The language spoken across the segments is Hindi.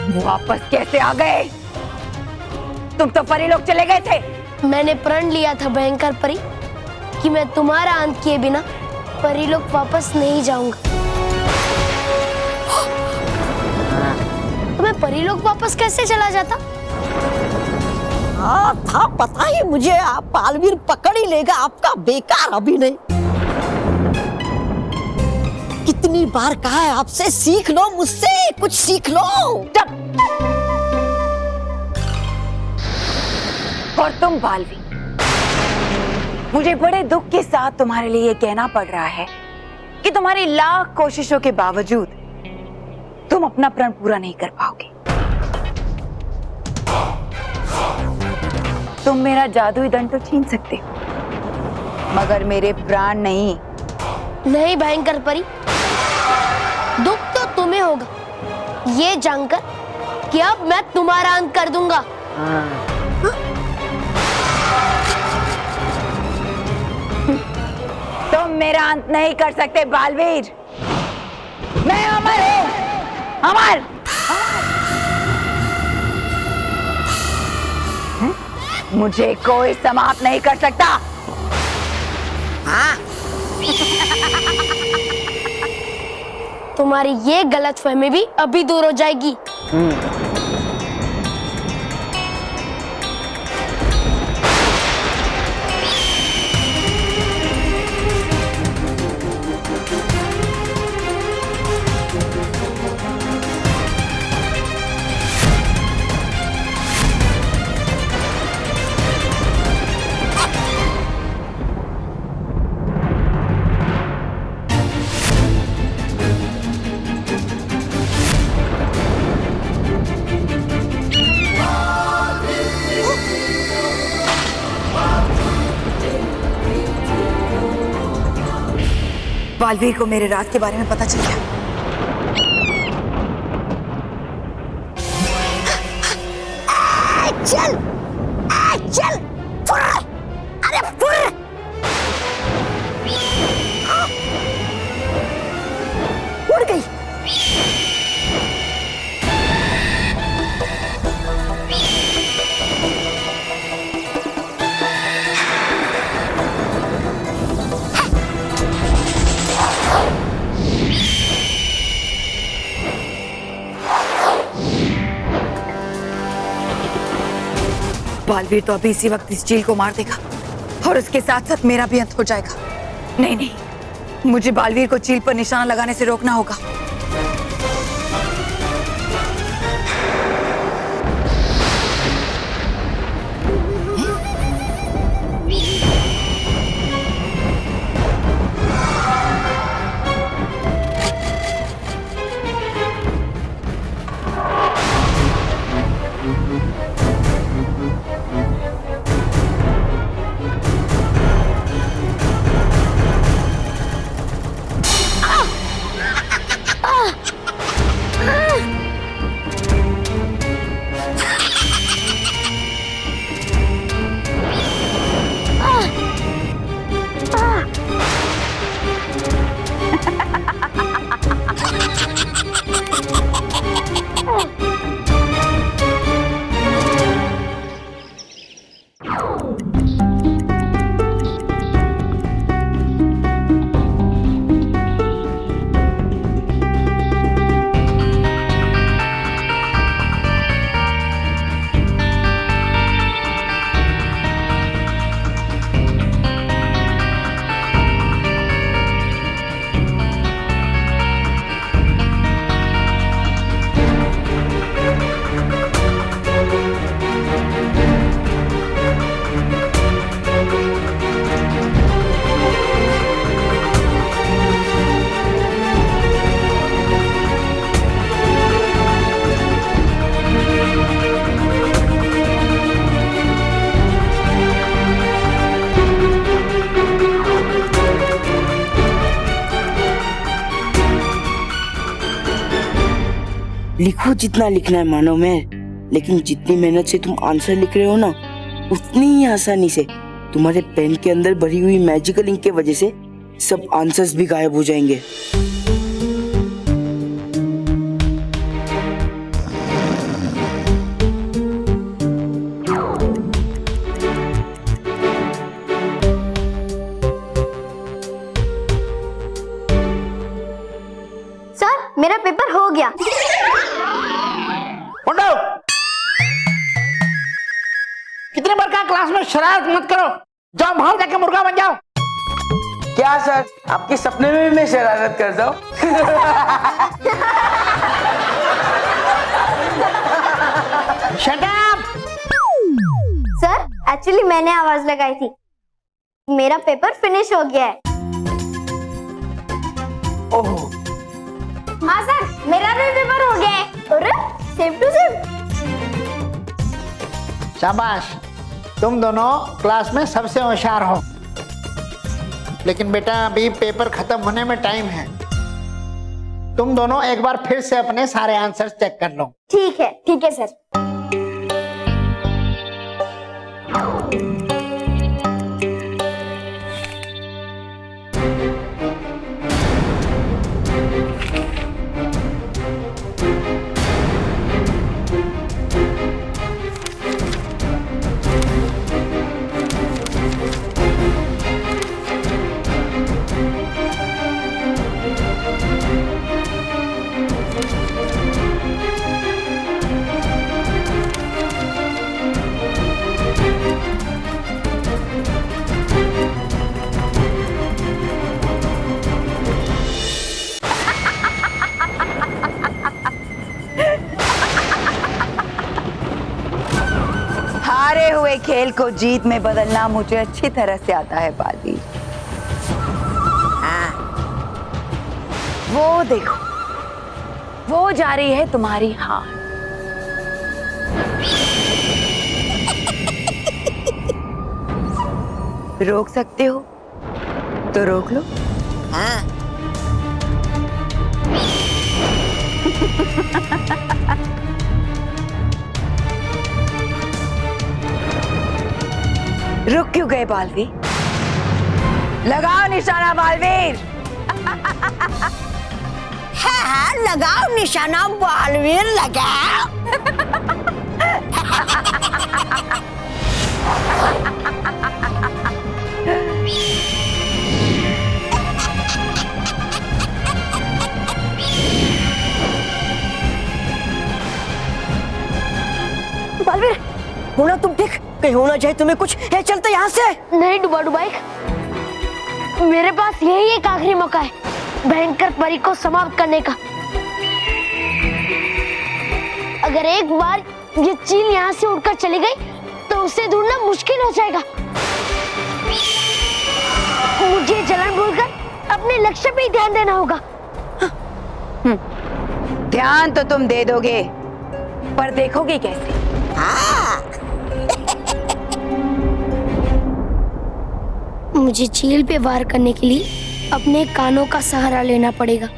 वापस कैसे आ गए? तुम तो परी लोग चले गए थे। मैंने प्रण लिया था भयंकर परी कि मैं तुम्हारा अंत किए बिना परी लोग वापस नहीं जाऊंगा। तो मैं परी लोग वापस कैसे चला जाता? हाँ था पता ही मुझे, आप बालवीर पकड़ ही लेगा आपका बेकार अभिनय। कितनी बार कहा है आपसे, सीख लो मुझसे, कुछ सीख लो। और तुम बालवीर, मुझे बड़े दुख के साथ तुम्हारे लिए ये कहना पड़ रहा है कि तुम्हारी लाख कोशिशों के बावजूद तुम अपना प्रण पूरा नहीं कर पाओगे। तुम मेरा जादुई दंड तो छीन सकते हो, मगर मेरे प्राण नहीं। नहीं भयंकर परी, दुख तो तुम्हें होगा ये जानकर कि अब मैं तुम्हारा अंत कर दूंगा। तुम मेरा अंत नहीं कर सकते बालवीर। मैं अमर हूं, अमर। मुझे कोई समाप्त नहीं कर सकता। हाँ तुम्हारी ये गलतफहमी भी अभी दूर हो जाएगी। बालवीर को मेरे राज के बारे में पता चल गया। चल चल फुर, अरे फुर। उड़ गई। बालवीर तो अभी इसी वक्त इस चील को मार देगा और उसके साथ साथ मेरा भी अंत हो जाएगा। नहीं नहीं, मुझे बालवीर को चील पर निशाना लगाने से रोकना होगा। लिखो जितना लिखना है मानो में, लेकिन जितनी मेहनत से तुम आंसर लिख रहे हो ना, उतनी ही आसानी से तुम्हारे पेन के अंदर भरी हुई मैजिकल इंक के वजह से सब आंसर्स भी गायब हो जाएंगे। क्लास में शरारत मत करो, जाओ बाहर जाके मुर्गा बन जाओ। क्या सर, आपके सपने में भी मैं शरारत करता हूँ? Shut up. सर एक्चुअली मैंने आवाज लगाई थी, मेरा पेपर फिनिश हो गया है। ओह, हाँ सर, मेरा भी पेपर हो गया है। अरे सेम टू सेम। शाबाश, तुम दोनों क्लास में सबसे होशियार हो। लेकिन बेटा अभी पेपर खत्म होने में टाइम है, तुम दोनों एक बार फिर से अपने सारे आंसर चेक कर लो। ठीक है सर। हारे हुए खेल को जीत में बदलना मुझे अच्छी तरह से आता है बालवीर। हाँ, वो देखो, वो जा रही है तुम्हारी हार। रोक सकते हो तो रोक लो। हाँ, रुक क्यों गए बालवीर? लगाओ निशाना बालवीर। हाँ, लगाओ निशाना बालवीर, लगाओ। बालवीर, होना तुम ठीक, कहीं होना चाहिए तुम्हें कुछ। है चलते यहाँ से। नहीं डुबा डुबाई, मेरे पास यही एक आखिरी मौका है भयंकर परी को समाप्त करने का। अगर एक बार ये चील यहाँ से उड़कर चली गई तो उसे ढूंढना मुश्किल हो जाएगा। मुझे जलन भूलकर अपने लक्ष्य पे ही ध्यान देना होगा। ध्यान तो तुम दे दोगे, पर देखोगे कैसे? मुझे चील पे वार करने के लिए अपने कानों का सहारा लेना पड़ेगा।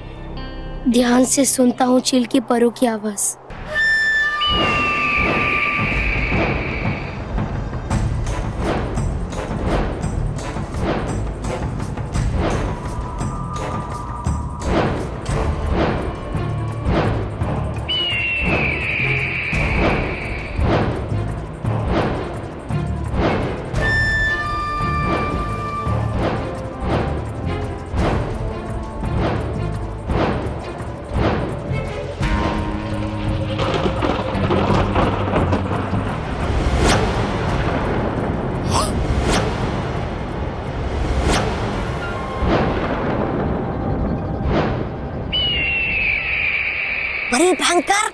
ध्यान से सुनता हूँ चील की परों की आवाज। बड़ी भयंकर,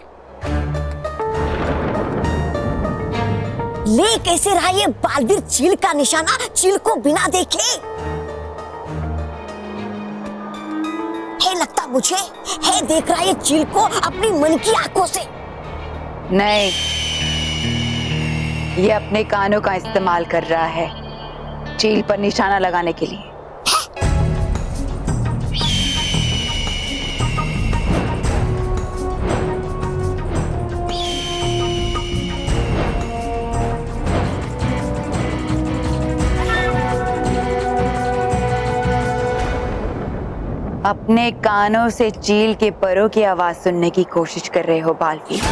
ले कैसे रहा ये बालवीर चील का निशाना, चील को बिना देखे? है लगता मुझे, है देख रहा ये चील को अपनी मन की आंखों से। नहीं, ये अपने कानों का इस्तेमाल कर रहा है चील पर निशाना लगाने के लिए। अपने कानों से चील के परों की आवाज सुनने की कोशिश कर रहे हो बालवीर।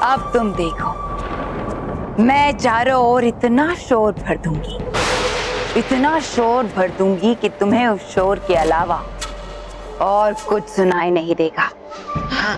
अब तुम देखो, मैं चारों ओर इतना शोर भर दूंगी इतना शोर भर दूंगी कि तुम्हें उस शोर के अलावा और कुछ सुनाई नहीं देगा। हाँ।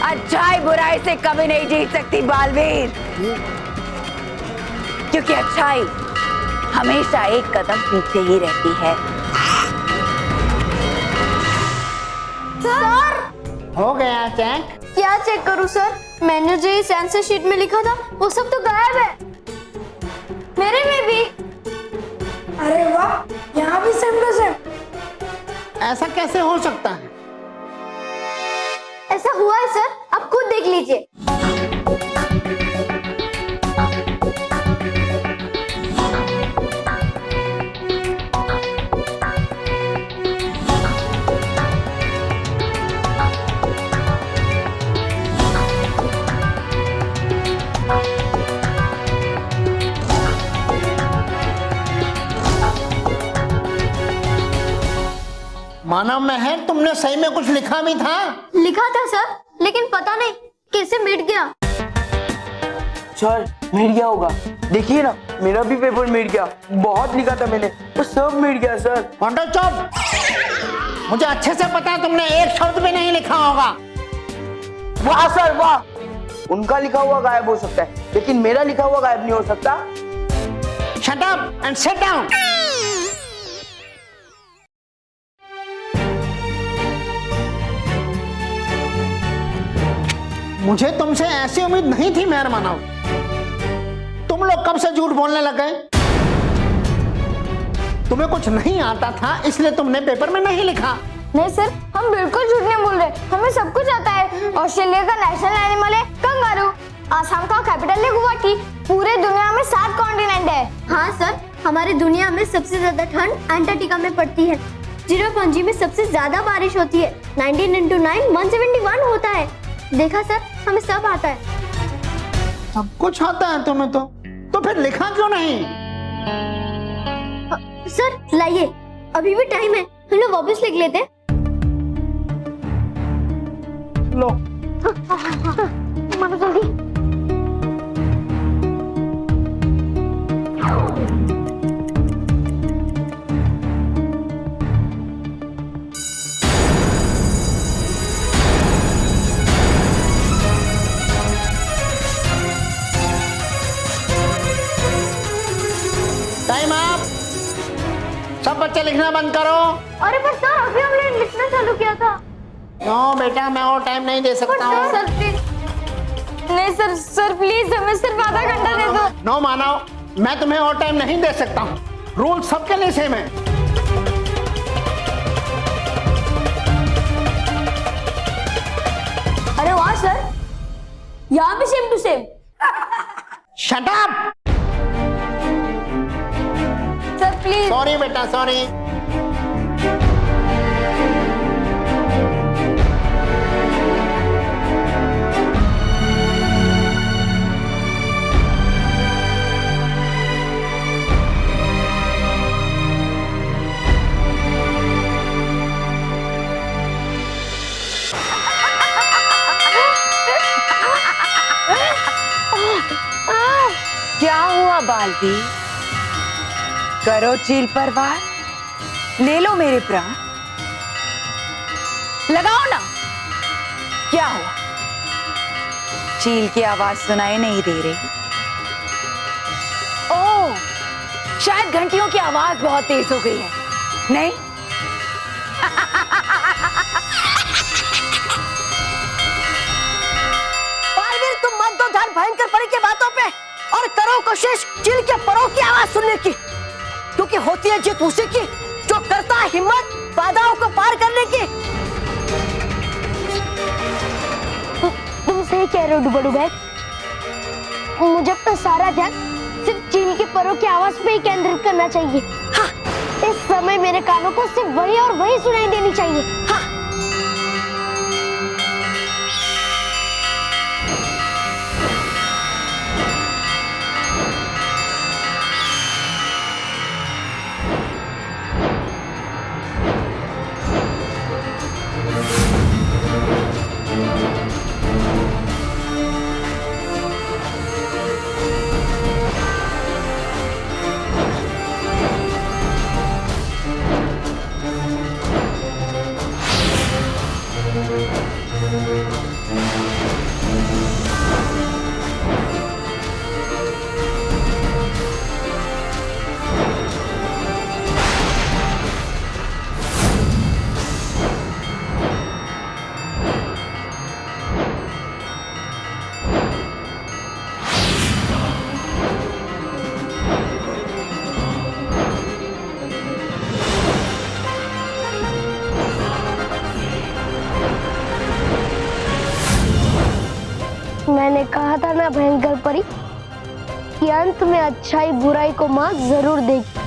अच्छाई बुराई से कभी नहीं जीत सकती बालवीर, क्योंकि अच्छाई हमेशा एक कदम पीछे ही रहती है। सर हो गया चेक? क्या चेक करूं सर? मैंने जो इस आंसर शीट में लिखा था वो सब तो गायब है। मेरे में भी। अरे वाह, यहाँ भी सेम टू सेम। ऐसा कैसे हो सकता है? ऐसा हुआ है सर, आप खुद देख लीजिए। मानव महल, तुमने सही में कुछ लिखा भी था? लिखा था सर, लेकिन पता नहीं कैसे मिट गया। सर मिट गया होगा, देखिए ना मेरा भी पेपर मिट गया। बहुत लिखा था मैंने, वो सब मिट गया सर। मोंटो चुप! मुझे अच्छे से पता है तुमने एक शब्द भी नहीं लिखा होगा। वाह सर वाह, उनका लिखा हुआ गायब हो सकता है, लेकिन मेरा लिखा हुआ गायब नहीं हो सकता। Shut up and sit down. मुझे तुमसे ऐसी उम्मीद नहीं थी मेहर मानव। तुम लोग कब से झूठ बोलने लग गए? तुम्हें कुछ नहीं आता था इसलिए तुमने पेपर में नहीं लिखा। नहीं सर, हम बिल्कुल झूठ नहीं बोल रहे, हमें सब कुछ आता है। ऑस्ट्रेलिया का नेशनल एनिमल है कंगारू, आसाम का कैपिटल है गुवाहाटी, पूरे दुनिया में 7 कॉन्टिनेंट है। हाँ सर, हमारी दुनिया में सबसे ज्यादा ठंड अंटार्कटिका में पड़ती है। चिरापुंजी में सबसे ज्यादा बारिश होती है। 19 into 9 171 होता है। देखा सर, हमें सब आता है। सब कुछ आता है तुम्हें तो फिर लिखा क्यों नहीं? सर लाइए, अभी भी टाइम है, हम लोग वापस लिख लेते हैं। लो। मानो जल्दी। Time up. सब बच्चे लिखना बंद करो। अरे पर सर, अभी हमने लिखना चालू किया था। नो बेटा, मैं और टाइम नहीं दे सकता हूँ। सर प्लीज, नहीं सर, सर प्लीज हमें सिर्फ आधा घंटा दे दो। नो मानव, मैं तुम्हें और टाइम नहीं दे सकता हूँ। रूल सबके लिए सेम है। अरे वाह सर, यहाँ भी same to same. Shut up! Sir please. Sorry बेटा, सॉरी। क्या हुआ बालवीर? करो चील पर वार, ले लो मेरे प्राण, लगाओ ना। क्या हुआ? चील की आवाज सुनाई नहीं दे रही? शायद घंटियों की आवाज बहुत तेज हो गई है, नहीं? बालवीर, तुम मत दो ध्यान भयंकर परी की बातों पे और करो कोशिश चील के परों की आवाज सुनने की, क्योंकि होती है जीत उसी की जो करता है हिम्मत बाधाओं को पार करने की। तुम सही कह रहे हो डुबडू भाई। मुझे अपना सारा ध्यान सिर्फ चील के परों की आवाज पे ही केंद्रित करना चाहिए। हाँ। इस समय मेरे कानों को सिर्फ वही और वही सुनाई देनी चाहिए। हाँ। मैंने कहा था ना भयंकर परी कि अंत में अच्छाई बुराई को मात जरूर देगी।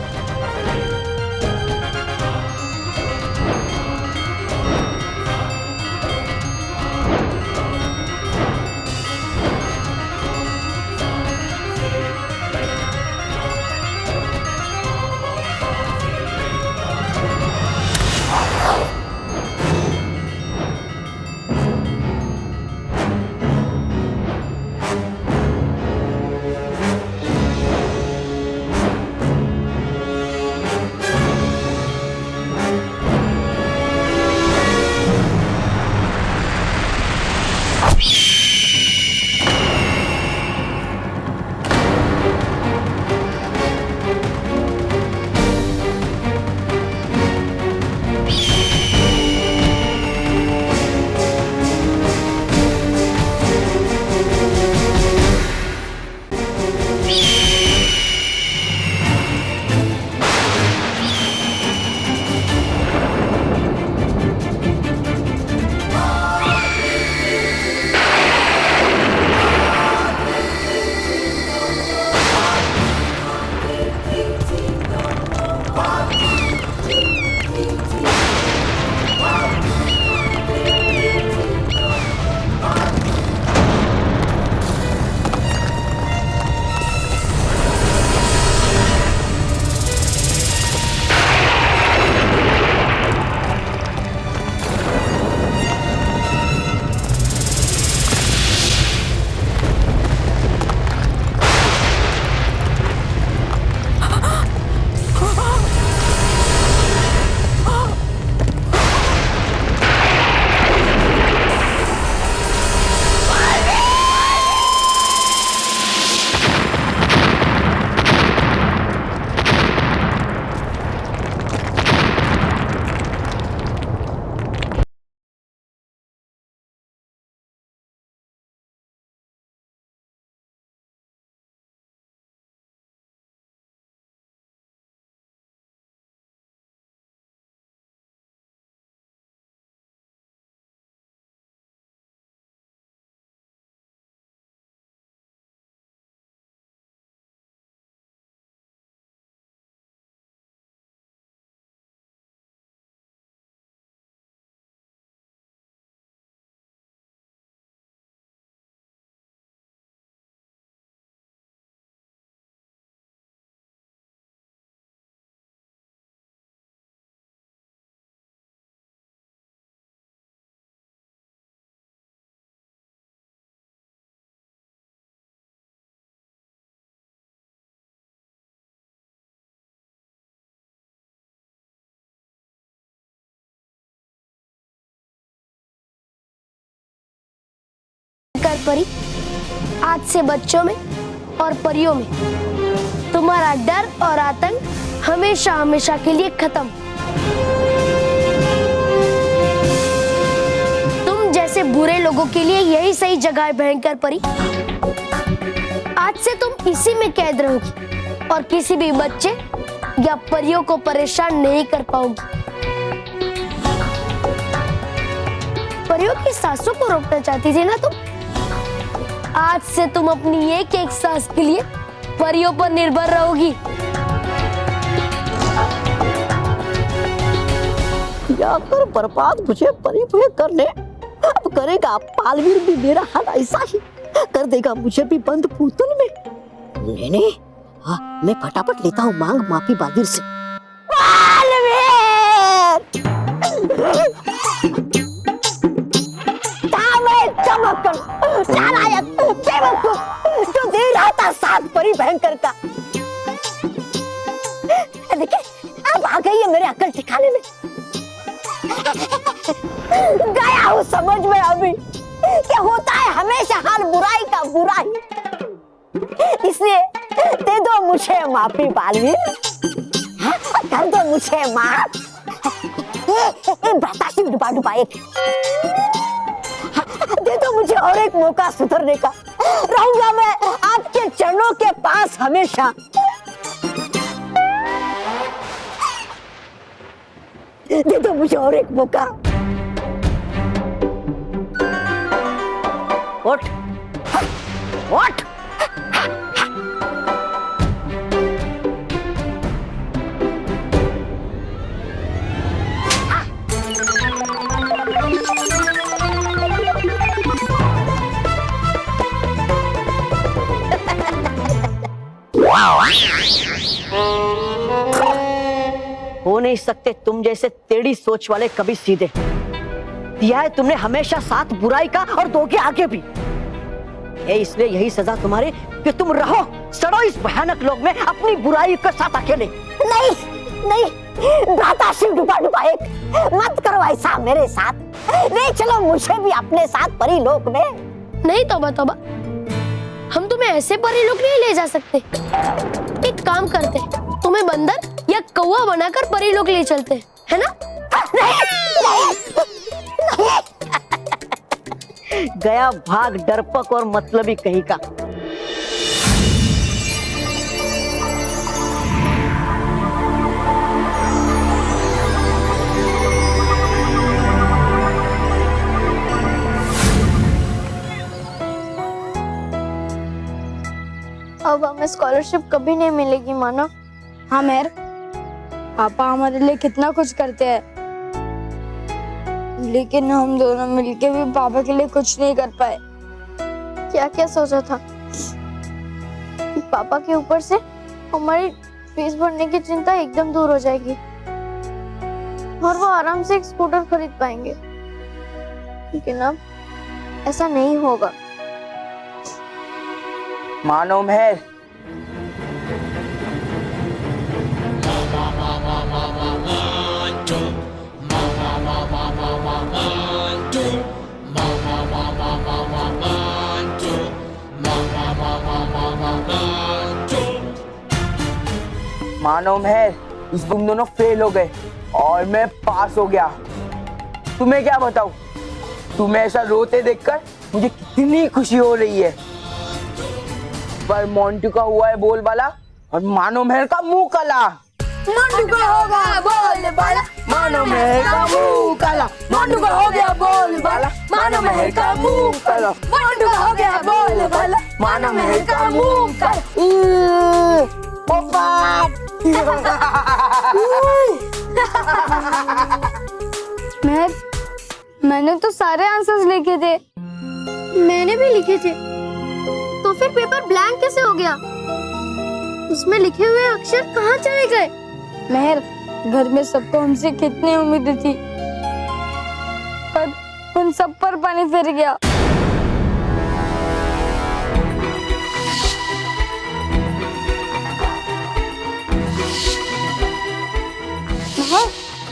परी, आज से बच्चों में और परियों में तुम्हारा डर और आतंक हमेशा हमेशा के लिए खत्म। तुम जैसे बुरे लोगों के लिए यही सही जगह है भयंकर परी। आज से तुम इसी में कैद रहोगी और किसी भी बच्चे या परियों को परेशान नहीं कर पाओगी। परियों की सांसों को रोकना चाहती थी ना तुम? आज से तुम अपनी एक एक सांस के लिए परियों पर निर्भर रहोगी। या कर बर्बाद मुझे परी भय करने, अब करेगा पालवीर भी मेरा हाल ऐसा ही कर देगा, मुझे भी बंद पुतल में। नहीं, हाँ, मैं फटाफट लेता हूँ मांग माफी बालवीर से। जो दे रहा था साथ परी भयंकर का, देखिए अब आ गई है मेरे अकल ठिकाने में। गया हूँ समझ में अभी क्या होता है हमेशा हाल बुराई का बुरा ही। इसलिए दे दो मुझे माफी बालवीर, कर दो मुझे माफ। बतासी डुबा डुबा एक दे दो मुझे और एक मौका सुधरने का। रहूंगा मैं आपके चरणों के पास हमेशा। दे दो मुझे और एक मौका। उठ उठ। हो नहीं सकते तुम जैसे टेढ़ी सोच वाले कभी सीधे। दिया है तुमने हमेशा साथ बुराई का और दोगे आगे भी। इसलिए यही सजा तुम्हारी कि तुम रहो सड़ो इस भयानक लोक में अपनी बुराई के साथ अकेले। नहीं नहीं भ्राता शिव डुबा डुबा एक, मत करो ऐसा मेरे साथ। नहीं चलो मुझे भी अपने साथ परी लोक में। नहीं तौबा तौबा, हम तुम्हें ऐसे परी लोक नहीं ले जा सकते। एक काम करते, तुम्हें बंदर या कौवा बनाकर परी लोक ले चलते, है ना? गया भाग डरपक और मतलबी कहीं का। अब हमें स्कॉलरशिप कभी नहीं मिलेगी मानो। हाँ मेहर, पापा हमारे लिए कितना कुछ करते हैं, लेकिन हम दोनों मिलके भी पापा के लिए कुछ नहीं कर पाए। क्या क्या सोचा था कि पापा के ऊपर से हमारी फीस भरने की चिंता एकदम दूर हो जाएगी और वो आराम से एक स्कूटर खरीद पाएंगे, लेकिन अब ऐसा नहीं होगा। मानो मेहर, मानो मेहर, इस तुम दोनों फेल हो गए और मैं पास हो गया। तुम्हें क्या बताऊं, तुम्हें ऐसा रोते देखकर मुझे कितनी खुशी हो रही है। पर मोंटू का हुआ है बोलबाला और मानो मेहर का मुंह काला। मोंटू का होगा बोलबाला, मानो मेहर का मुंह काला। मोंटू का हो गया बोलबाला, मानो मेहर का मुंह काला। मोंटू का हो गया बोलबाला, मानो मेहर का मुंह काला। मैंने तो सारे आंसर्स लिखे थे। मैंने भी लिखे थे। तो फिर पेपर ब्लैंक कैसे हो गया? उसमें लिखे हुए अक्षर कहाँ चले गए? मेहर, घर में सबको हमसे कितनी उम्मीदें थी, पर उन सब पर पानी फिर गया।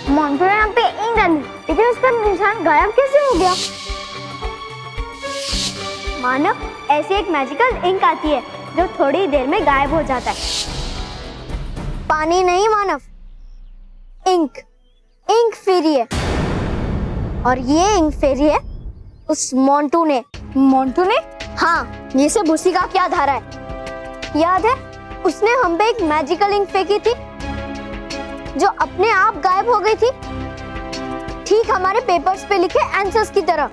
मोंटू ने यहाँ पे इंक डाली, लेकिन उसका निशान गायब कैसे हो गया? मानो ऐसी एक मैजिकल इंक आती है जो थोड़ी देर में गायब हो जाता है। पानी नहीं मानव, इंक, इंक फेरी है। और ये इंक फेरी है उस मोंटू ने। मोंटू ने? हाँ, ये सब उसी का क्या धारा है। याद है उसने हम पे एक मैजिकल इंक फेंकी थी जो अपने आप गायब हो गई थी, ठीक हमारे पेपर्स पे लिखे आंसर्स की तरह।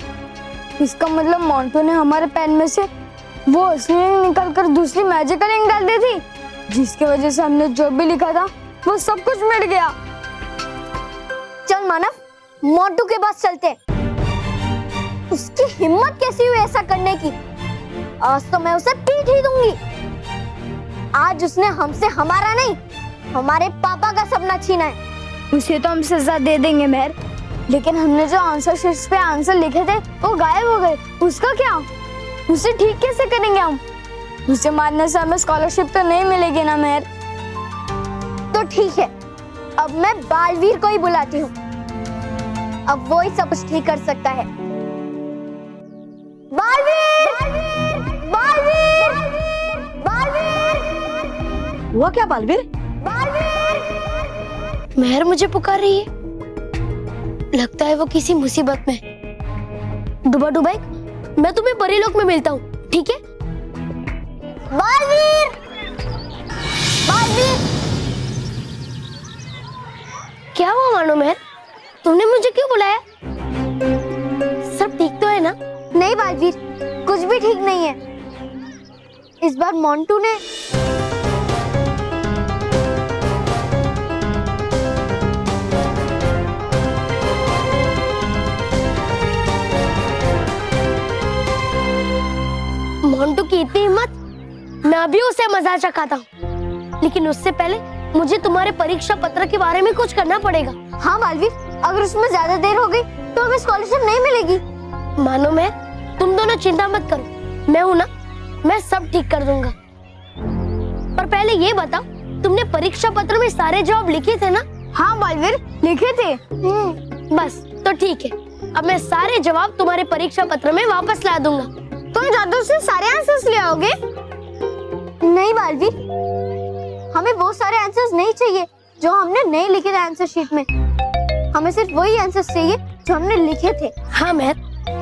इसका मतलब मोंटू ने हमारे पेन में से वो असली इंक निकाल कर दूसरी मैजिकल इंक डाल दी थी, जिसकी वजह से हमने जो भी लिखा था वो सब कुछ मिट गया। चल मानव, मोंटू के पास चलते। उसकी हिम्मत कैसी हुई ऐसा करने की? आज तो मैं उसे पीट ही दूंगी। आज उसने हमसे हमारा नहीं, हमारे पापा का सपना छीना है। उसे तो हम सजा दे देंगे मेहर, लेकिन हमने जो आंसर शीट्स पे आंसर लिखे थे वो गायब हो गए। उसका क्या? उसे ठीक कैसे करेंगे हम? उसे मारने से हमें स्कॉलरशिप तो नहीं मिलेगी ना मेहर। तो ठीक है, अब मैं बालवीर को ही बुलाती हूँ। अब वो ही सब कुछ ठीक कर सकता है। बालवीर! बालवीर! बालवीर! हुआ क्या बालवीर? बालवीर! मेहर मुझे पुकार रही है। लगता है वो किसी मुसीबत में। डुबा डुबाई, मैं तुम्हें परीलोक में मिलता हूँ, ठीक है? बालवीर! बालवीर! क्या हुआ मानो मेहर? तुमने मुझे क्यों बुलाया? सब ठीक तो है ना? नहीं बालवीर, कुछ भी ठीक नहीं है। इस बार मोंटू ने मोंटू की इतनी हिम्मत, मैं अभी उसे मजा चखाता हूँ। लेकिन उससे पहले मुझे तुम्हारे परीक्षा पत्र के बारे में कुछ करना पड़ेगा। हाँ बालवीर, अगर उसमें ज्यादा देर हो गई तो हमें स्कॉलरशिप नहीं मिलेगी। मानो मैं, तुम दोनों चिंता मत करो, मैं हूं ना, मैं सब ठीक कर दूंगा। पर पहले ये बताओ, तुमने परीक्षा पत्र में सारे जवाब लिखे थे ना? हाँ बालवीर, लिखे थे। बस तो ठीक है, अब मैं सारे जवाब तुम्हारे परीक्षा पत्र में वापस ला दूंगा। तुम जादू से सारे आंसर्स ले आओगे? नहीं बालवीर, हमें वो सारे आंसर्स नहीं चाहिए जो हमने नहीं लिखे थे आंसर शीट में। हमें सिर्फ वही आंसर्स चाहिए जो हमने लिखे थे। हाँ मेहर,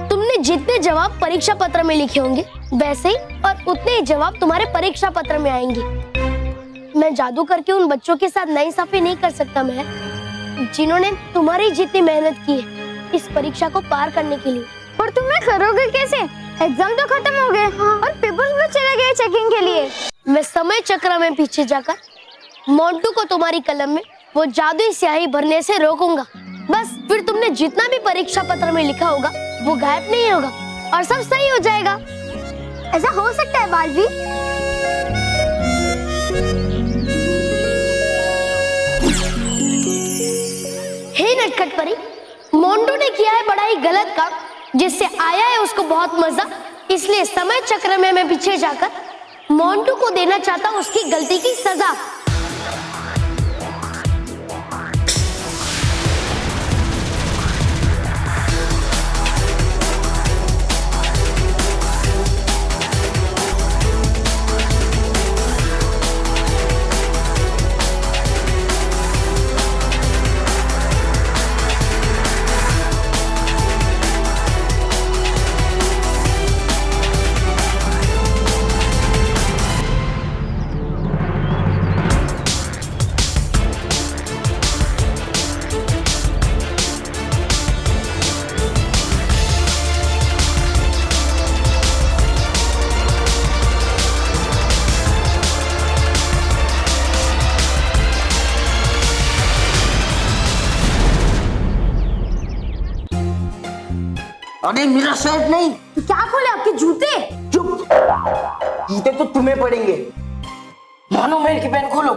तुमने जितने जवाब परीक्षा पत्र में लिखे होंगे वैसे ही और उतने ही जवाब तुम्हारे परीक्षा पत्र में आएंगे। मैं जादू करके उन बच्चों के साथ नाइंसाफी नहीं कर सकता मेहर, जिन्होंने तुम्हारी जितनी मेहनत की है इस परीक्षा को पार करने के लिए। पर तुम करोगे कैसे? एग्जाम तो खत्म हो गए और पेपर्स भी चले गए चेकिंग के लिए। मैं समय चक्र में पीछे जाकर मोंटू को तुम्हारी कलम में वो जादुई स्याही भरने से रोकूंगा। बस फिर तुमने जितना भी परीक्षा पत्र में लिखा होगा वो गायब नहीं होगा और सब सही हो जाएगा। ऐसा हो सकता है बालवीर? हे नटखट परी, मोंटू ने किया है बड़ा ही गलत काम, जिससे आया है उसको बहुत मजा। इसलिए समय चक्र में मैं पीछे जाकर मोंटू को देना चाहता हूँ उसकी गलती की सजा। अरे मेरा शर्ट नहीं। क्या खोले आपके जूते? चुप, जूते तो तुम्हें पड़ेंगे। मानो मेरे की पेन खोलो।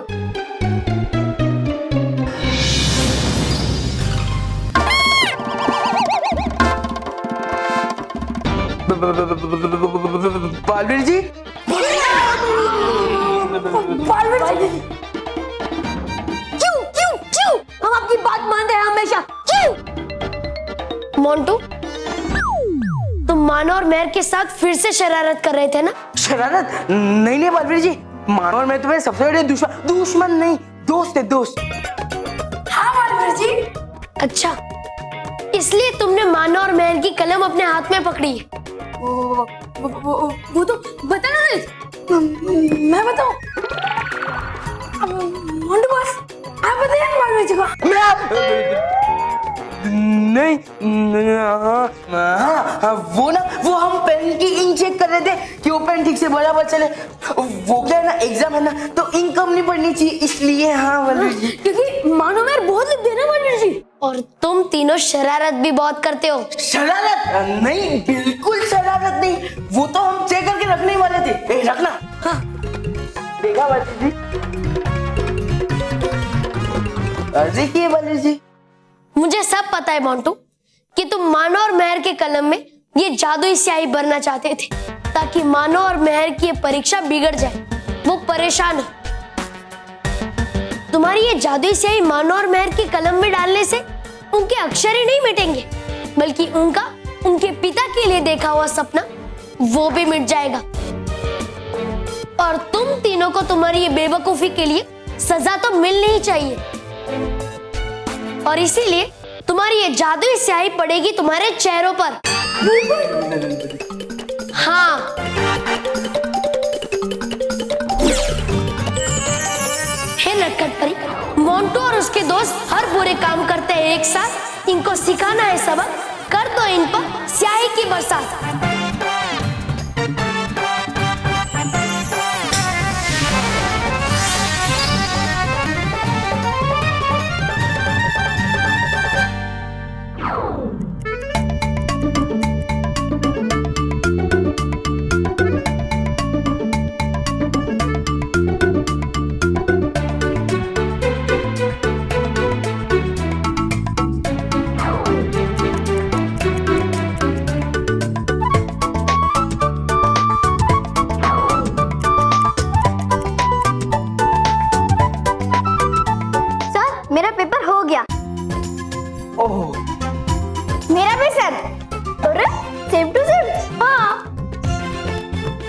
बालवीर जी, बालवीर जी, क्यों क्यों क्यों हम आपकी बात मान रहे हैं हमेशा? क्यों? मोंटू, तुम मानो और मेहर के साथ फिर से शरारत कर रहे थे ना? शरारत नहीं नहीं बालवीर जी, मानो और मैं तुम्हें सबसे बड़े दुश्मन नहीं दोस्त है दोस्त। हाँ मालवीर जी। अच्छा, इसलिए तुमने मानो और महर की कलम अपने हाथ में पकड़ी है। वो तो बता ना मैं बताऊं। मोंटू बॉस, आप बताइए मालवीर जी को। नहीं, हाँ, वो हम पेन की इंक चेक कर रहे थे कि वो पेन ठीक से बराबर चले। वो क्या है ना, एग्जाम है ना, तो इंक कम नहीं पड़नी चाहिए, इसलिए। हाँ मालवीर जी, क्योंकि मानो महर बहुत लिखते हैं ना मालवीर जी। और तुम तीनों शरारत भी बहुत करते हो। शरारत नहीं, बिल्कुल शरारत नहीं। वो तो हम चेक करके रखने वाले थे। ए, रखना। हाँ, देखा मालवीर जी, अर्जी की है मालवीर जी। मुझे सब पता है मोंटू कि तुम मानो और महर के कलम में ये जादुई स्याही भरना चाहते थे ताकि मानो और महर की ये परीक्षा बिगड़ जाए। वो परेशान है। तुम्हारी ये जादुई स्याही मानो और महर की कलम में डालने से उनके अक्षर ही नहीं मिटेंगे, बल्कि उनके पिता के लिए देखा हुआ सपना वो भी मिट जाएगा। और तुम तीनों को तुम्हारी ये बेवकूफी के लिए सजा तो मिलनी ही चाहिए। और इसीलिए तुम्हारी ये जादुई स्याही पड़ेगी तुम्हारे चेहरों पर। हाँ, हे नटखट परी, मोंटू और उसके दोस्त हर बुरे काम करते हैं एक साथ। इनको सिखाना है सबक। कर दो इन पर स्याही की बरसात। मेरा पेपर हो गया। ओह, मेरा भी सर। अरे सेम टू सेम। हाँ,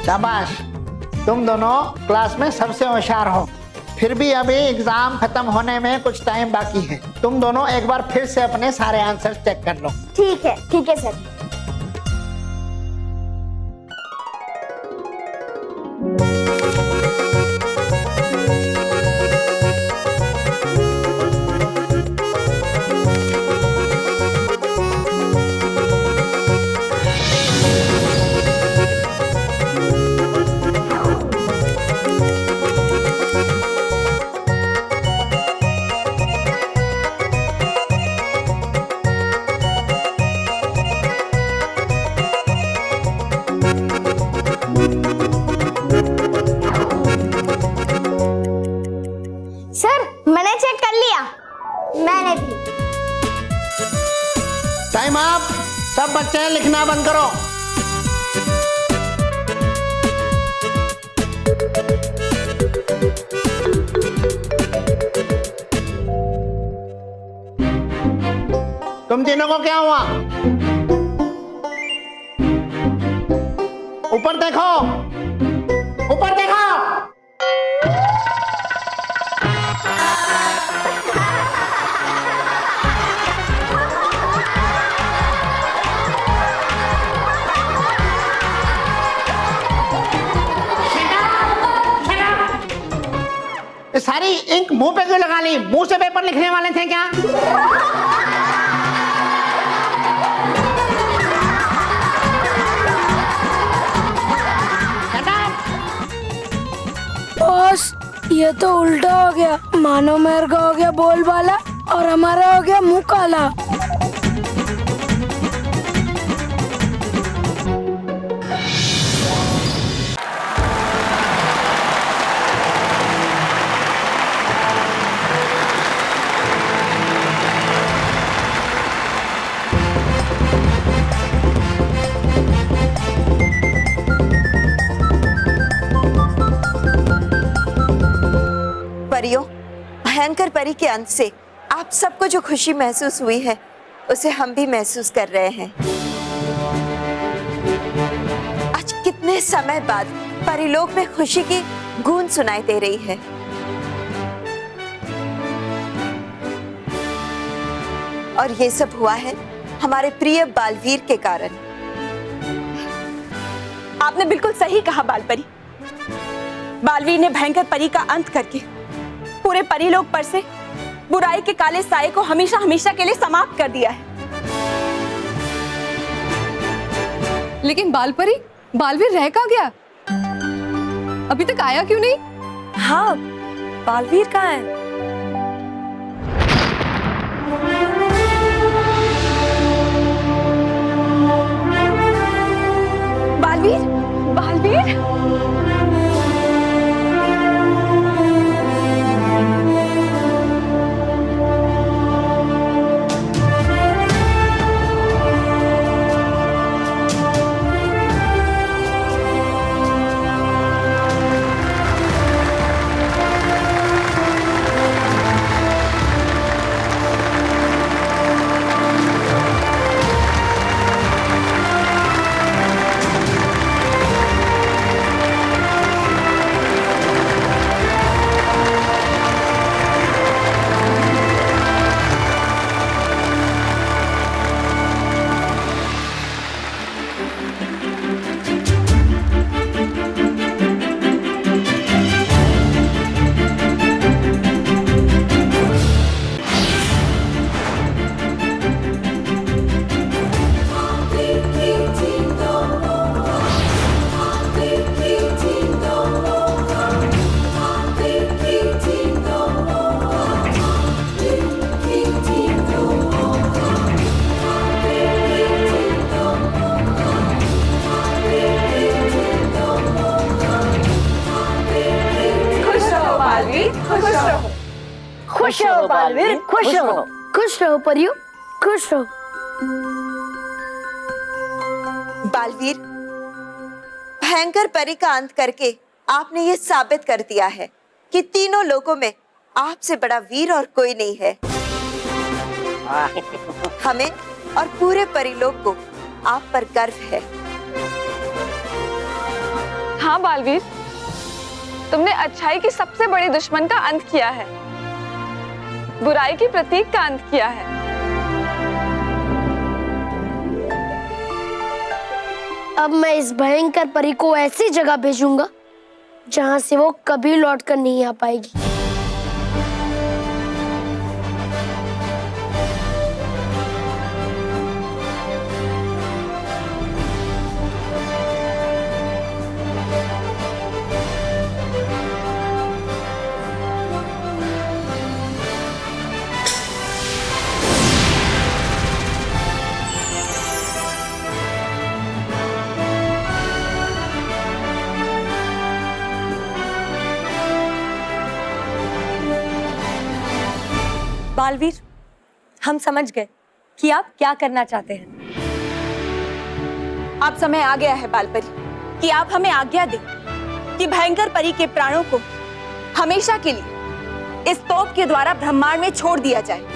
शाबाश, तुम दोनों क्लास में सबसे होशियार हो। फिर भी अभी एग्जाम खत्म होने में कुछ टाइम बाकी है। तुम दोनों एक बार फिर से अपने सारे आंसर चेक कर लो। ठीक है सर। सर, मैंने चेक कर लिया। मैंने भी। Time up. सब बच्चे लिखना बंद करो। तुम तीनों को क्या हुआ? ऊपर देखो, ऊपर देखो। सारी इंक मुंह पे क्यों लगा ली? मुंह से पेपर लिखने वाले थे क्या? बॉस, ये तो उल्टा हो गया। मानो मेहर का हो गया बोल वाला और हमारा हो गया मुंह काला। परियों, भयंकर परी के अंत से आप सबको जो खुशी महसूस हुई है उसे हम भी महसूस कर रहे हैं। आज कितने समय बाद परिलोक में खुशी की गूंज सुनाई दे रही है। और ये सब हुआ है हमारे प्रिय बालवीर के कारण। आपने बिल्कुल सही कहा बालपरी। बालवीर ने भयंकर परी का अंत करके पूरे परीलोक पर से बुराई के काले साए को हमेशा हमेशा के लिए समाप्त कर दिया है। लेकिन बालपरी, बालवीर रह कहाँ गया? अभी तक आया क्यों नहीं? हाँ, बालवीर कहाँ है? बालवीर, बालवीर, खुश रहो बालवीर, खुश रहो। खुश रहो परियो, खुश रहो। बालवीर, भयंकर परी का अंत करके आपने ये साबित कर दिया है कि तीनों लोगों में आपसे बड़ा वीर और कोई नहीं है। हमें और पूरे परिलोक को आप पर गर्व है। हाँ बालवीर, तुमने अच्छाई की सबसे बड़ी दुश्मन का अंत किया है, बुराई की प्रतीक का अंत किया है। अब मैं इस भयंकर परी को ऐसी जगह भेजूंगा जहां से वो कभी लौट कर नहीं आ पाएगी। बालवीर, हम समझ गए कि आप क्या करना चाहते हैं। अब समय आ गया है बालपरी कि आप हमें आज्ञा दें कि भयंकर परी के प्राणों को हमेशा के लिए इस तोप के द्वारा ब्रह्मांड में छोड़ दिया जाए।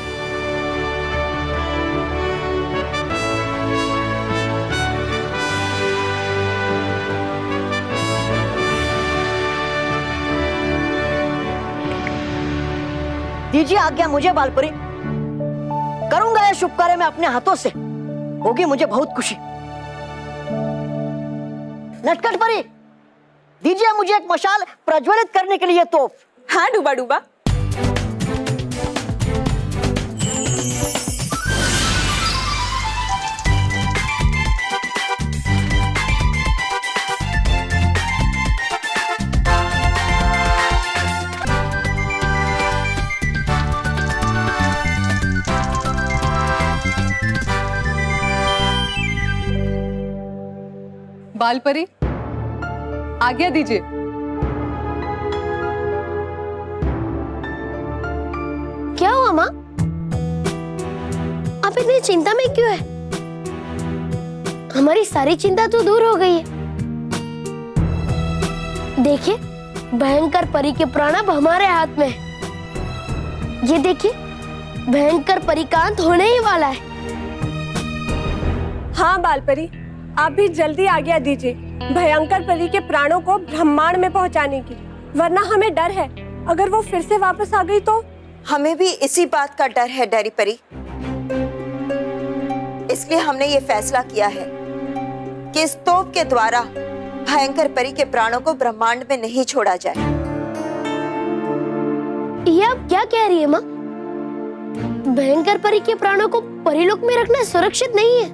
दीजिए आज्ञा मुझे बालपरी, करूंगा यह शुभ कार्य मैं अपने हाथों से, होगी मुझे बहुत खुशी। नटखट परी, दीजिए मुझे एक मशाल प्रज्वलित करने के लिए तोप। हाँ डूबा डूबा। बालपरी, आज्ञा दीजिए। क्या हुआ माँ? आप इतनी चिंता में क्यों है? हमारी सारी चिंता तो दूर हो गई है। देखिए, भयंकर परी के प्राण अब हमारे हाथ में है। ये देखिए, भयंकर परी का अंत होने ही वाला है। हाँ बालपरी, आप भी जल्दी आज्ञा दीजिए भयंकर परी के प्राणों को ब्रह्मांड में पहुंचाने की, वरना हमें डर है अगर वो फिर से वापस आ गई तो। हमें भी इसी बात का डर है डरी परी। इसलिए हमने ये फैसला किया है कि इस तोप के द्वारा भयंकर परी के प्राणों को ब्रह्मांड में नहीं छोड़ा जाए। ये आप क्या कह रही है माँ? भयंकर परी के प्राणों को परीलोक में रखना सुरक्षित नहीं है।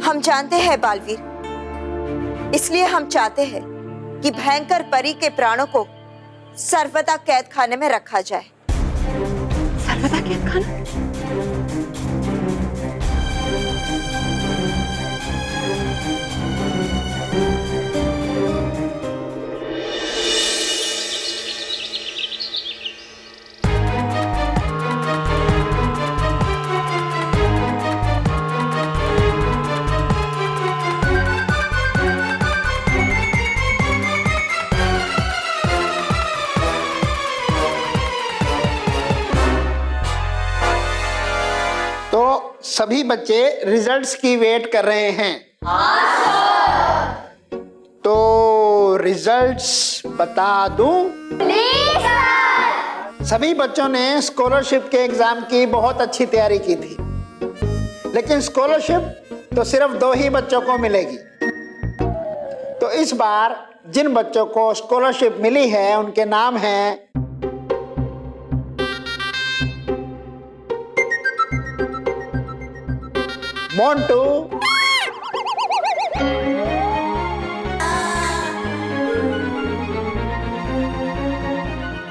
हम जानते हैं बालवीर, इसलिए हम चाहते हैं कि भयंकर परी के प्राणों को सर्वदा कैद खाने में रखा जाए। सर्वदा कैद खाना? सभी बच्चे रिजल्ट्स की वेट कर रहे हैं। तो रिजल्ट्स बता दूं? सभी बच्चों ने स्कॉलरशिप के एग्जाम की बहुत अच्छी तैयारी की थी, लेकिन स्कॉलरशिप तो सिर्फ 2 ही बच्चों को मिलेगी। तो इस बार जिन बच्चों को स्कॉलरशिप मिली है उनके नाम हैं मोंटू,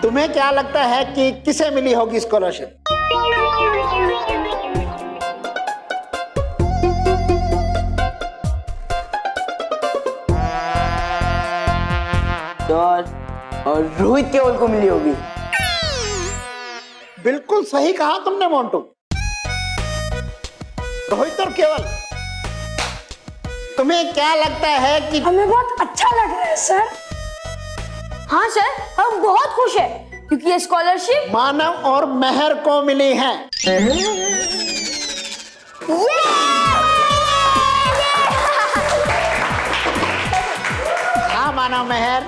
तुम्हें क्या लगता है कि किसे मिली होगी स्कॉलरशिप? और रोहित केवल को मिली होगी। बिल्कुल सही कहा तुमने मोंटू। रोहित और केवल, तुम्हें क्या लगता है कि हमें बहुत अच्छा लग रहा है सर। हाँ सर, हम बहुत खुश हैं क्योंकि ये स्कॉलरशिप मानव और मेहर को मिली है। हाँ मानव मेहर,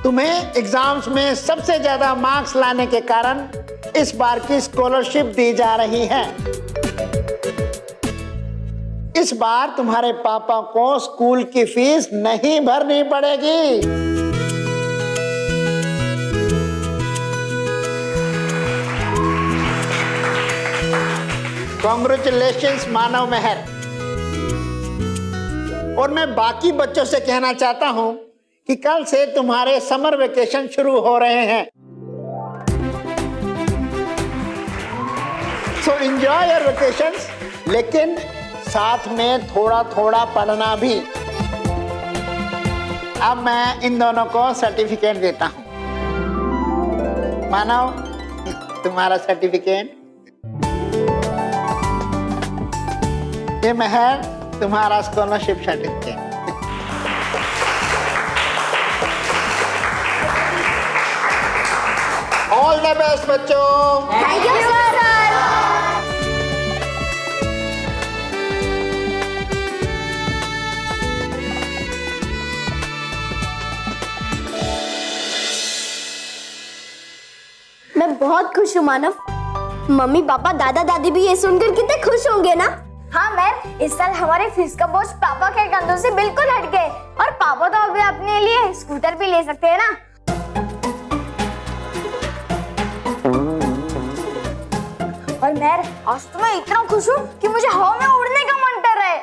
तुम्हें एग्जाम्स में सबसे ज्यादा मार्क्स लाने के कारण इस बार की स्कॉलरशिप दी जा रही है। इस बार तुम्हारे पापा को स्कूल की फीस नहीं भरनी पड़ेगी। कांग्रेचुलेशंस मानव मेहर। और मैं बाकी बच्चों से कहना चाहता हूं कि कल से तुम्हारे समर वेकेशन शुरू हो रहे हैं। सो एंजॉय योर वेकेशंस, लेकिन साथ में थोड़ा थोड़ा पढ़ना भी। अब मैं इन दोनों को सर्टिफिकेट देता हूं। मानव, तुम्हारा सर्टिफिकेट। ये मेहर, तुम्हारा scholarship certificate. All the best बच्चों। Thank you sir. मैं बहुत खुश हूँ मानव। मम्मी पापा दादा दादी भी ये सुनकर कितने खुश होंगे ना। हाँ मैम, इस साल हमारे फीस का बोझ पापा के कंधों से बिल्कुल हट गए और पापा तो अभी अपने लिए स्कूटर भी ले सकते हैं ना। और मैं आज तो मैं इतना खुश हूँ कि मुझे हवा में उड़ने का मन कर रहा है।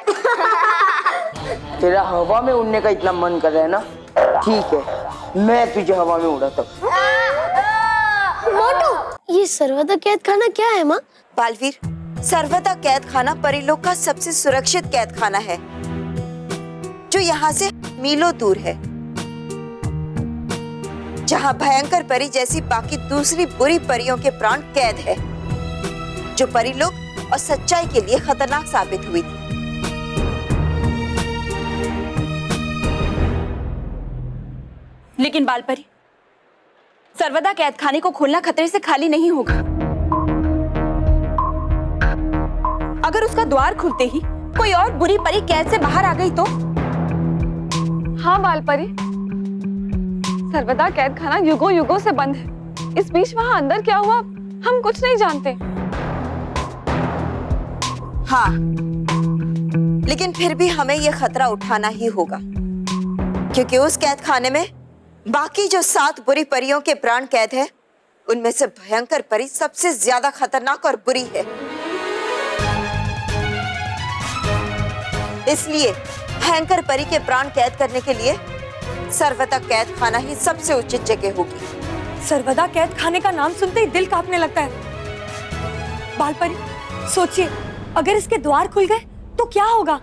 तेरा हवा में उड़ने का इतना मन कर रहा है ना, ठीक है, मैं तुझे हवा में उड़ाता हूँ। मोटू, ये सर्वदा कैद खाना क्या है माँ? बालवीर, सर्वदा कैद खाना परीलोक का सबसे सुरक्षित कैद खाना है, जो यहाँ से मीलों दूर है, जहाँ भयंकर परी जैसी बाकी दूसरी बुरी परियों के प्राण कैद है, जो परीलोक और सच्चाई के लिए खतरनाक साबित हुई थी। लेकिन बालपरी, सर्वदा कैद खाने को खोलना खतरे से खाली नहीं होगा। अगर उसका द्वार खुलते ही कोई और बुरी परी कैद से बाहर आ गई तो? हाँ बालपरी, सर्वदा कैद खाना युगों युगों से बंद है। इस बीच वहां अंदर क्या हुआ हम कुछ नहीं जानते। हाँ, लेकिन फिर भी हमें यह खतरा उठाना ही होगा, क्योंकि उस कैद खाने में बाकी जो 7 बुरी परियों के प्राण कैद है, उनमें से भयंकर परी सबसे ज्यादा खतरनाक और बुरी है। इसलिए भयंकर परी के प्राण कैद करने के लिए सर्वदा कैद खाना ही सबसे उचित जगह होगी। सर्वदा कैद खाने का नाम सुनते ही दिल कांपने लगता है। बाल परी, सोचिए, अगर इसके द्वार खुल गए तो क्या होगा?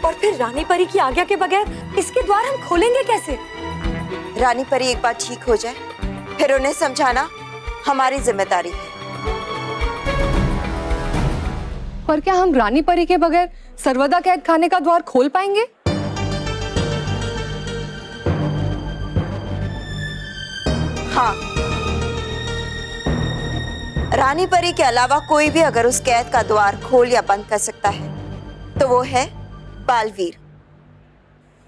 और फिर रानी परी की आज्ञा के बगैर इसके द्वार हम खोलेंगे कैसे? रानी परी एक बार ठीक हो जाए, फिर उन्हें समझाना हमारी जिम्मेदारी है। पर क्या हम रानी परी के बगैर सर्वदा कैद खाने का द्वार खोल पाएंगे? हाँ, रानी परी के अलावा कोई भी अगर उस कैद का द्वार खोल या बंद कर सकता है तो वो है बालवीर।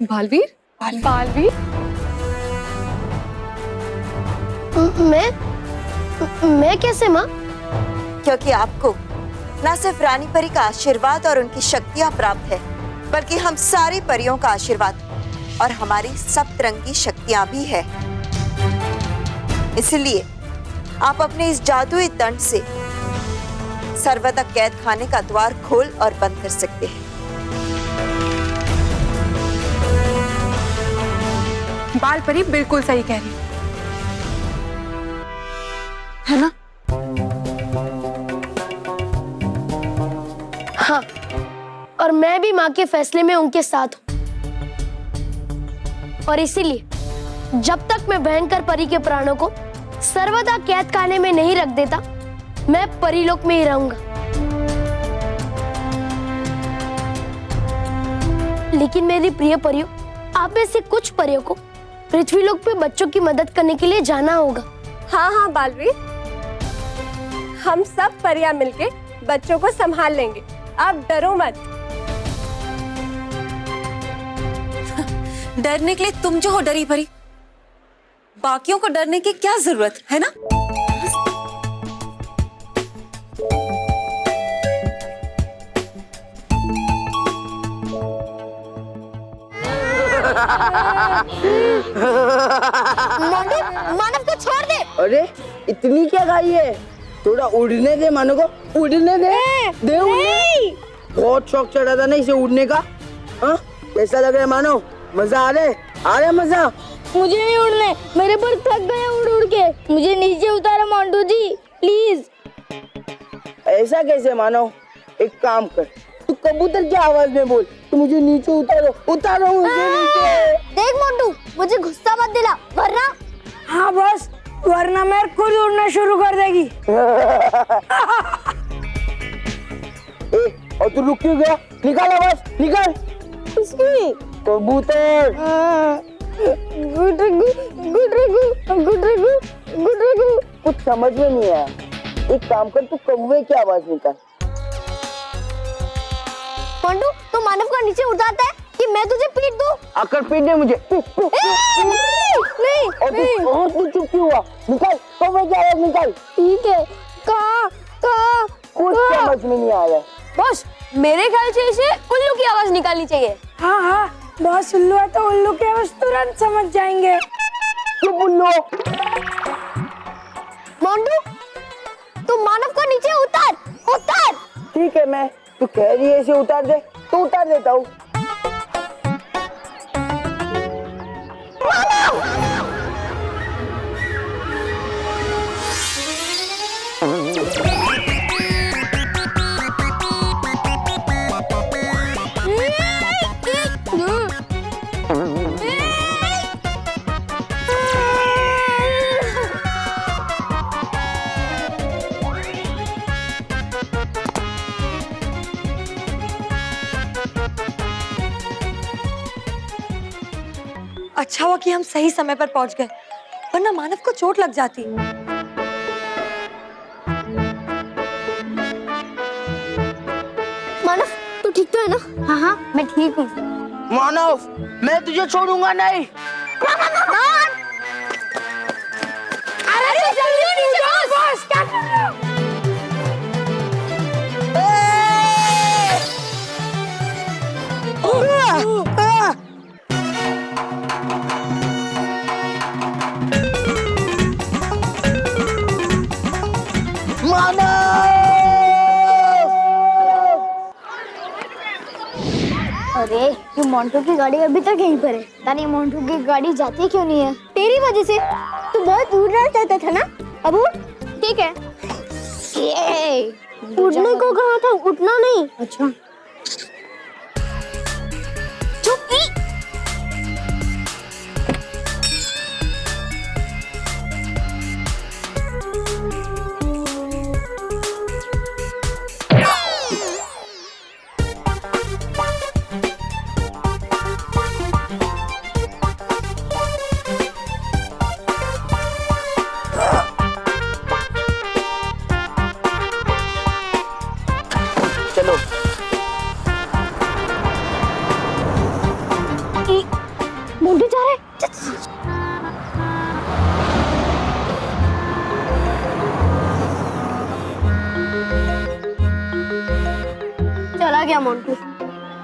बालवीर? बालवीर? मैं कैसे माँ? क्योंकि आपको न सिर्फ रानी परी का आशीर्वाद और उनकी शक्तियां प्राप्त है, बल्कि हम सारी परियों का आशीर्वाद और हमारी सप्तरंगी शक्तियां भी है। इसलिए आप अपने इस जादुई दंड से सर्वदा कैद खाने का द्वार खोल और बंद कर सकते हैं। बाल परी बिल्कुल सही कह रही है ना? हाँ, और मैं भी माँ के फैसले में उनके साथ हूँ। और इसीलिए जब तक मैं भयंकर परी के प्राणों को सर्वदा कैद खाने में नहीं रख देता, मैं परीलोक में ही रहूंगा। लेकिन मेरी प्रिय परियों, आप में से कुछ परियों को पृथ्वीलोक पे बच्चों की मदद करने के लिए जाना होगा। हाँ हाँ बालवीर, हम सब परियां मिलके बच्चों को संभाल लेंगे, आप डरो मत। डरने के लिए तुम जो हो डरी भरी, बाकियों को डरने की क्या जरूरत है ना? मानव को छोड़ दे। अरे इतनी क्या खाई है? थोड़ा उड़ने दे मानो को, उड़ने दे। दे उड़ने। बहुत शौक चढ़ा था ना इसे उड़ने का। हाँ, कैसा लग रहा है मानो? मजा आ रहा है मजा? मुझे नहीं उड़ने, मेरे पर थक गया उड़ उड़ के। मुझे नीचे उतारो मोंटू जी, प्लीज। ऐसा कैसे मानो? एक काम कर, तू कबूतर की आवाज में बोल, तू मुझे नीचे उतारो मुझे नीचे। देख मोंटू, मुझे गुस्सा मत दिला, वरना। हाँ बॉस, वरना मैं खुद उड़ना शुरू कर देगी। और तू रुक क्यों गया? निकाल आवाज, निकाल। इसकी कबूतर। कुछ समझ में नहीं आया। एक काम कर, तू कौवे की आवाज निकाल। मोंटू, तू मानव को नीचे उठाता है कि मैं तुझे पीट दूं? आकर पीट दे मुझे। नहीं, और तू चुप क्यों हुआ? निकाल कौवे की आवाज निकाल। ठीक है। का कुछ समझ में नहीं आ रहा। बॉस, मेरे ख्याल से इसे उल्लू की आवाज निकालनी चाहिए। हाँ हाँ बॉस, उल्लू है तो उल्लू की आवाज तुरंत समझ जाएंगे। चुप उल्लू। मोंटू, तू मानव को नीचे उतार। ठीक है, मैं तू कह रही है इसे उतार दे तो उतार देता हूँ। अच्छा हुआ कि हम सही समय पर पहुंच गए, वरना मानव को चोट लग जाती। मानव, तू ठीक तो है ना? हाँ, मैं ठीक हूँ। मानव, मैं तुझे छोड़ूंगा नहीं। अरे जल्दी नीचे बॉस, क्या कर रहे हो? अरे ये मोंटू की गाड़ी अभी तक यहीं पर है। तानी मोंटू की गाड़ी जाती क्यों नहीं है? तेरी वजह से। तू बहुत दूर रहना चाहता था ना? अब उठ। ठीक है। उठने को कहा था, उठना नहीं। अच्छा। चुप। चलो मोंटू जा रहा है। चला गया मोंटू।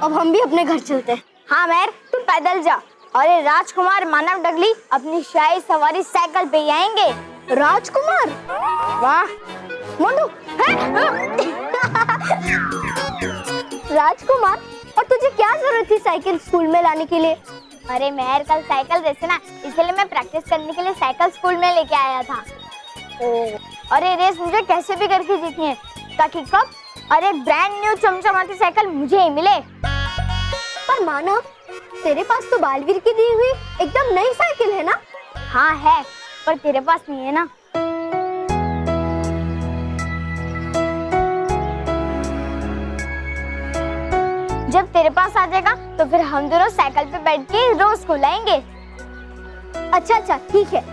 अब हम भी अपने घर चलते हैं। हाँ मैर, तू पैदल जा। अरे राजकुमार मानव डगली अपनी शाही सवारी साइकिल पे ही आएंगे। राजकुमार? वाह मोंटू राजकुमार, और तुझे क्या जरूरत थी साइकिल स्कूल में लाने के लिए? अरे मेहर कल साइकिल रेस है ना, इसलिए मैं प्रैक्टिस करने के लिए साइकिल स्कूल में लेके आया था। अरे रेस मुझे कैसे भी करके जीतनी है, ताकि कब अरे ब्रांड न्यू चमचमाती साइकिल मुझे ही मिले। पर मानव, तेरे पास तो बालवीर की दी हुई एकदम नई साइकिल है ना? हाँ है, पर तेरे पास नहीं है ना। जब तेरे पास आ जाएगा तो फिर हम दोनों साइकिल पे बैठ के रोज स्कूल आएंगे। अच्छा ठीक है।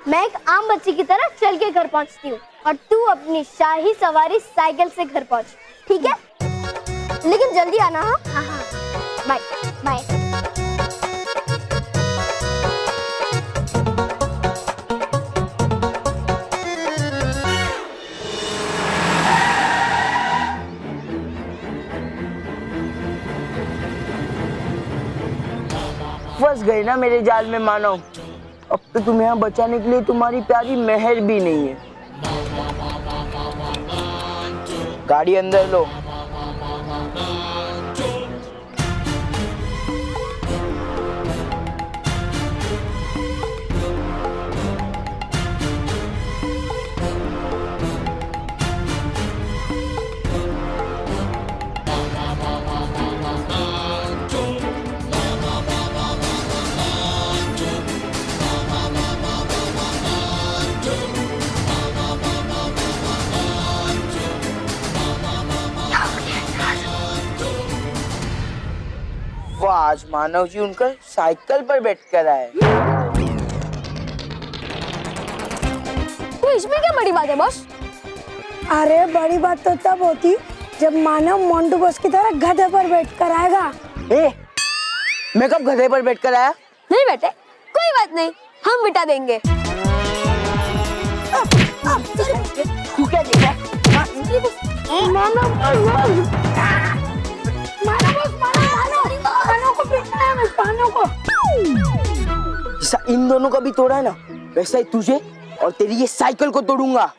मैं एक आम बच्ची की तरह चल के घर पहुंचती हूँ और तू अपनी शाही सवारी साइकिल से घर पहुंच, ठीक है? लेकिन जल्दी आना। हाँ हाँ, बाय बाय। फंस गए ना मेरे जाल में मानव। अब तो तुम्हें यहाँ बचाने के लिए तुम्हारी प्यारी मेहर भी नहीं है। गाड़ी अंदर लो। आज मानव जी उनका साइकिल पर बैठ कर आए। तो इसमें क्या बड़ी बात है बॉस? अरे बड़ी बात तो तब होती जब मानव मोंटू बॉस की तरह गधे पर बैठ कर आएगा। मैं कब गधे पर बैठ कर आया? नहीं बेटे, कोई बात नहीं, हम बिठा देंगे। तू क्या देखा? जैसा इन दोनों का भी तोड़ा है ना, वैसा ही तुझे और तेरी ये साइकिल को तोड़ूंगा।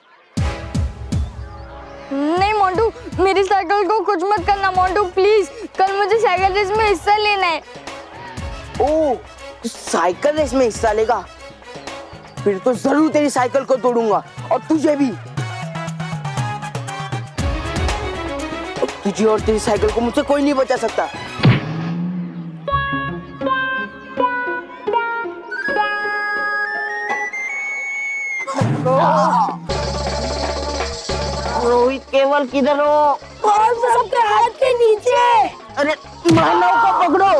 नहीं मोंटू, मेरी साइकिल को कुछ मत करना मोंटू प्लीज। कल मुझे साइकिल रेस में हिस्सा लेना है। ओह, तू साइकिल रेस में हिस्सा लेगा? फिर तो जरूर तेरी साइकिल को तोड़ूंगा और तुझे भी। तुझे और तेरी साइकिल को मुझसे कोई नहीं बचा सकता। रोहित केवल किधर हो? सबके हाथ के नीचे। अरे मानव को पकड़ो।